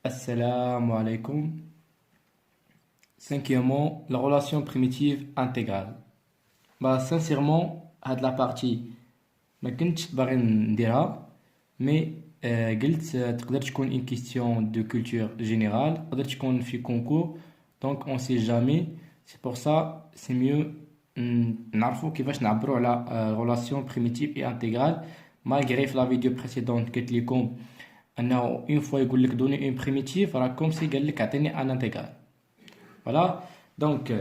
Assalamu alaikum. Cinquièmement, la relation primitive intégrale. Sincèrement, هاد la partie ما كنتش باغي نديرها مي قلت تقدر تكون une question de culture générale تقدر تكون في concours donc on sait jamais c'est pour ça c'est mieux نعرفوا كيفاش نعبروا على relation primitive et intégrale malgré في la vidéo précédente قلت لكم انه une fois يقول لك donner une primitive راه comme si قال لك اعطيني un intégral. Voilà, donc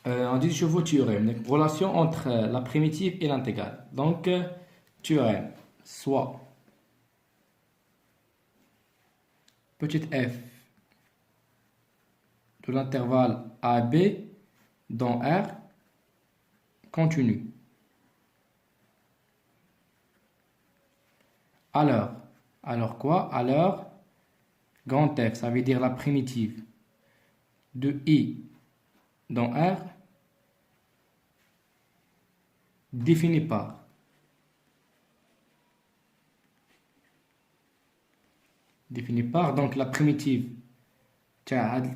on dit chevaux théorème, donc relation entre la primitive et l'intégrale. Donc théorème, soit petite f de l'intervalle AB dans R continue. Alors quoi? Alors, grand F, ça veut dire la primitive de I dans R définie par donc la primitive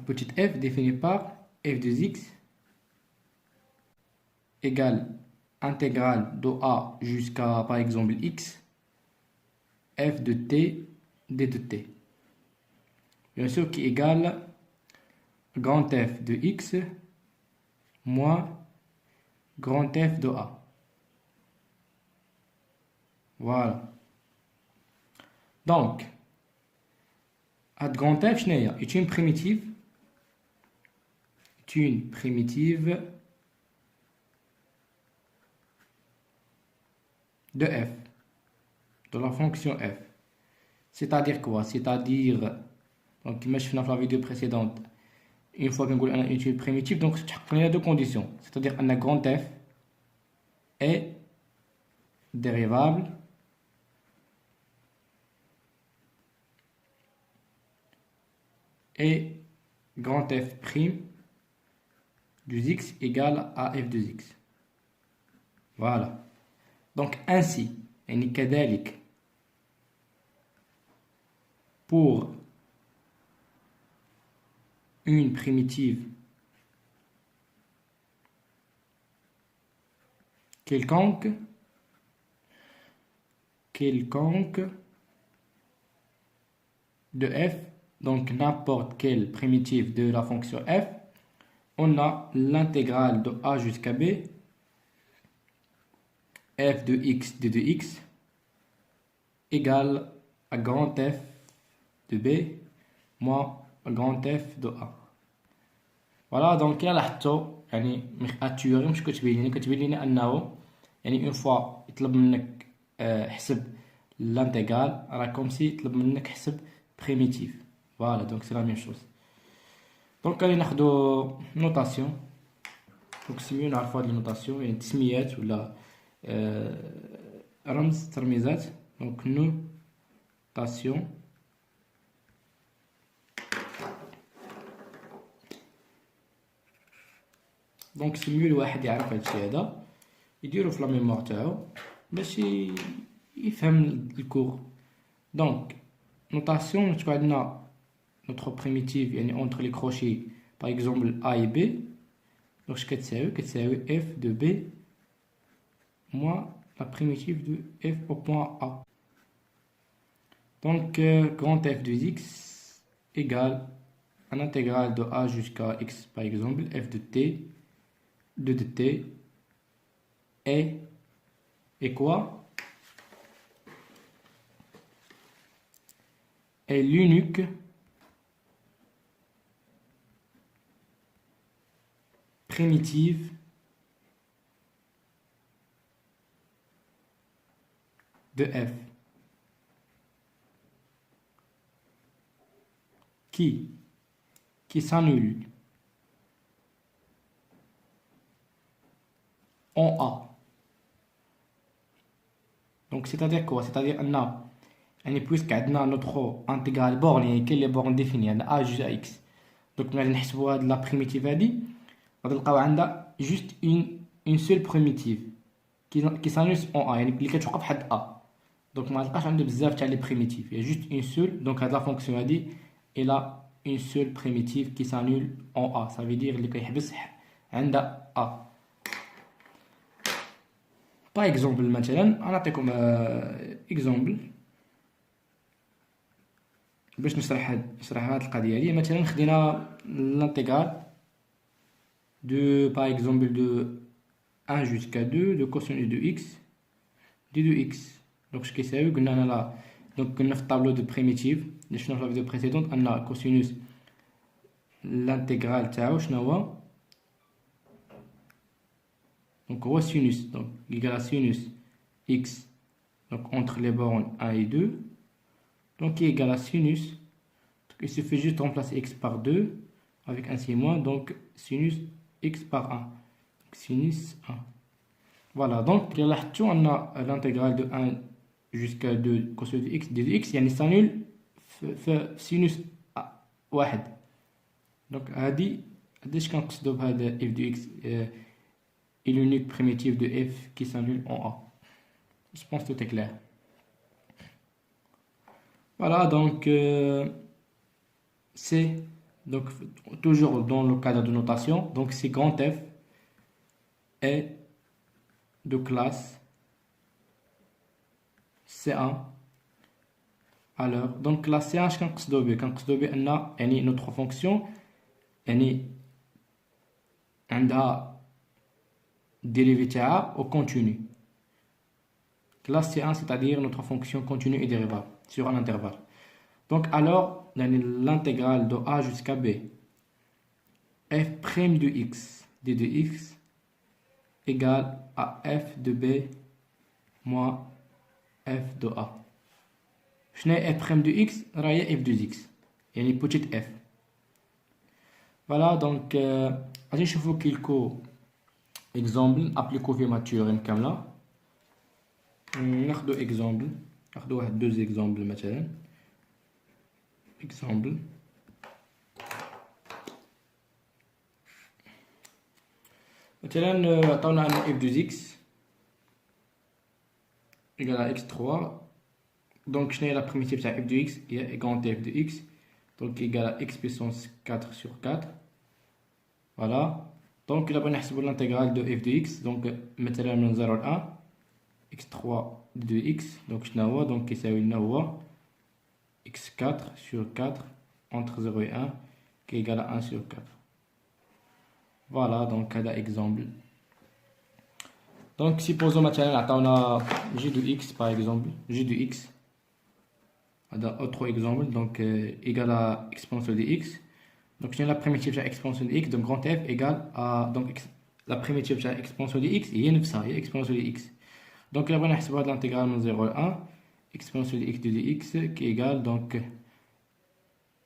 petite f définie par f de x égale intégrale de A jusqu'à par exemple x f de t d de t. Bien sûr qui égale grand F de x moins grand F de A. Voilà. Donc, grand F est une primitive. Est une primitive de f, de la fonction f. C'est-à-dire quoi? C'est-à-dire, donc, imaginez dans la vidéo précédente, une fois qu'on a une primitive, donc il y a deux conditions. C'est-à-dire un grand f est dérivable et grand f prime du x égale à f de x. Voilà. Donc ainsi, pour une primitive quelconque de f, donc n'importe quelle primitive de la fonction f, on a l'intégrale de a jusqu'à b f de x de x égale à grand f de b moins grand f de a. Voilà, donc كي لاحظتوا يعني التيوري مش كتبين لنا انه يعني اون فوا يطلب منك حسب l'intégral راه كوم سي يطلب منك حسب primitive. Voilà, donc c'est la même chose. Donc غادي ناخدو نوتاسيون. donc c'est mieux نعرفوا هاد النوتاسيون يعني تسميات ولا رمز ترميزات. donc notation دونك سي ميو الواحد يعرف هادشي هذا يديرو في لا ميموار تاعو باش يفهم الكور. دونك نوتاسيون تكون عندنا نوتر بريميتيف يعني اونتر لي كروشي باغ اكزومبل ا اي بي. دونك اش كتساوي اف دو بي موان لا بريميتيف دو اف او بوان ا. دونك grand f de x égale un intégral de a jusqu'à x par exemple f de t de t est quoi? Est l'unique primitive de f qui s'annule en A. Donc c'est-à-dire quoi? C'est-à-dire ان يعني بويسك عندنا نوترو انتيغرال بورن يعني كاين لي بورن ديفيني عندنا ا جوج اكس. دونك ملي نحسبوا هاد لا بريميتيف هادي غادي نلقاو عندها جوست اون سول بريميتيف كي s'annule en A يعني اللي كتوقف حد A. Donc ما تلقاش عنده بزاف تاع لي بريميتيف. Il y a juste une seule. Donc هاد la fonction هادي elle a une seule primitive qui s'annule en A. Ça veut dire اللي كيحبس عندها A. Par exemple مثلا نعطيكم exemple باش نشرح هاد القضيه هادي. مثلا خدينا l'intégral de par exemple de 1 jusqu'à 2 de cosinus de x de 2x. Donc اش كيساوي قلنا انا لا. دونك كنا في الطابلو دو بريميتيف اللي شفنا في الفيديو بريسيدونت ان كوسينوس l'intégral تاعو شنو هو. Donc هو sinus, donc égal à sinus x, donc entre les bornes 1 et 2, donc qui est égal à sinus. Donc il suffit juste de remplacer x par 2 avec un signe moins, donc sinus x par 1, donc sinus 1. Voilà, donc là on a l'intégrale de 1 jusqu'à 2 cosinus de x de x, il s'annule sinus 1. Donc هذه قداش كنقصدو بهذا f de x et l'unique primitive de f qui s'annule en A. Je pense que tout est clair. Voilà, donc c'est donc toujours dans le cadre de notation. Donc c'est grand F est de classe C1. Alors, donc classe C1 je كنقصدو به ان يعني notre fonction يعني عندها dérivé au continu. Classe C1, c'est-à-dire notre fonction continue et dérivable sur un intervalle. Donc alors, l'intégrale de A jusqu'à B, f' de x de x égale à f de B moins f de A. شنو هي f' de x؟ راهي f de x يعني petite f. Voilà, donc غادي نشوفو كيلكو اكزامبل ابليكو فيما التيوريم كامله. ناخدو اكزامبل، ناخدو واحد دوز اكزامبل مثلا. اكزامبل مثلا عطاونا ان اف دوز اكس ايكال ا اكس 3. دونك شنو هي لا بريميتيف تاع اف دو اكس؟ هي ايكونت اف دو اكس دونك ايكال ا اكس بيسونس 4 sur 4. فوالا. Donc là, on va l'intégrale de f de x. Donc, maintenant, من 0 à 1, x3 de x. Donc, donc qui s'appelle x4 sur 4 entre 0 et 1 qui est égal à 1 sur 4. Voilà, donc, un exemple. Donc, supposons maintenant, on a g de x par exemple, g de x. Autre exemple, donc égal à exponentielle de x. Donc, j'ai la primitive de exponentielle de x, donc grand F égale à. Donc, la primitive de exponentielle de x, il y a ça, il y a exponentielle de x. Donc, là, on a l'intégrale de 0 à 1, exponentielle de x de dx qui est égale, donc,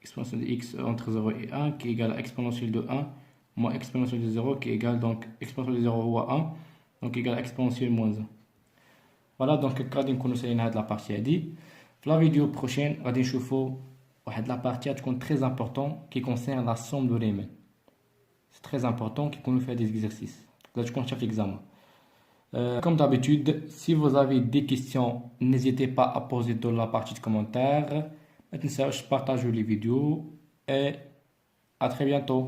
exponentielle de x entre 0 et 1 qui est égale à exponentielle de 1 moins exponentielle de 0 qui est égale, donc, exponentielle de 0 à 1, donc égale à exponentielle moins 1. Voilà, donc, quand on connaît la partie dit. Dans la vidéo prochaine, on va voir la partie très importante qui concerne la somme de Riemann. C'est très important qu'on nous fait des exercices. Là, je compte chaque examen. Comme d'habitude, si vous avez des questions, n'hésitez pas à poser dans la partie de commentaires. Maintenant, je partage les vidéos et à très bientôt.